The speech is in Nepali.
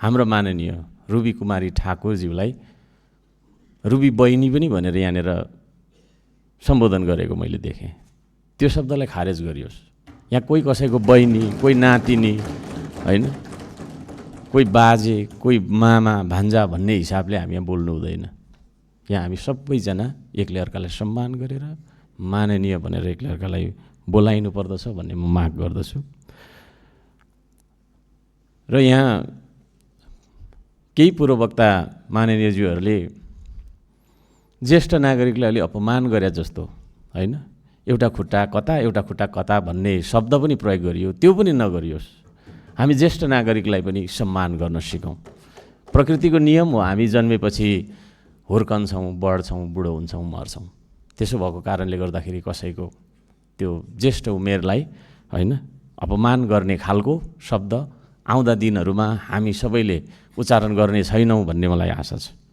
हाम्रो माननीय रुबी कुमारी ठाकुरज्यूलाई रुबी बहिनी पनि भनेर यहाँनिर सम्बोधन गरेको मैले देखेँ। त्यो शब्दलाई खारेज गरियोस्। यहाँ कोही कसैको बहिनी, कोही नातिनी, होइन, कोही बाजे, कोही मामा भान्जा भन्ने हिसाबले हामी यहाँ बोल्नु हुँदैन। यहाँ हामी सबैजना एकले अर्कालाई सम्मान गरेर माननीय भनेर एकले अर्कालाई बोलाइनु पर्दछ भन्ने म माग गर्दछु। र यहाँ केही पूर्ववक्ता माननीयज्यूहरूले ज्येष्ठ नागरिकलाई अलि अपमान गरे जस्तो, होइन, एउटा खुट्टा कता एउटा खुट्टा कता भन्ने शब्द पनि प्रयोग गरियो, त्यो पनि नगरियोस्। हामी ज्येष्ठ नागरिकलाई पनि सम्मान गर्न सिकौँ। प्रकृतिको नियम हो, हामी जन्मेपछि हुर्कन्छौँ, बढ्छौँ, बुढो हुन्छौँ, मर्छौँ। त्यसो भएको कारणले गर्दाखेरि कसैको त्यो ज्येष्ठ उमेरलाई, होइन, अपमान गर्ने खालको शब्द आउँदा दिनहरूमा हामी सबैले उच्चारण गर्ने छैनौँ भन्ने मलाई आशा छ।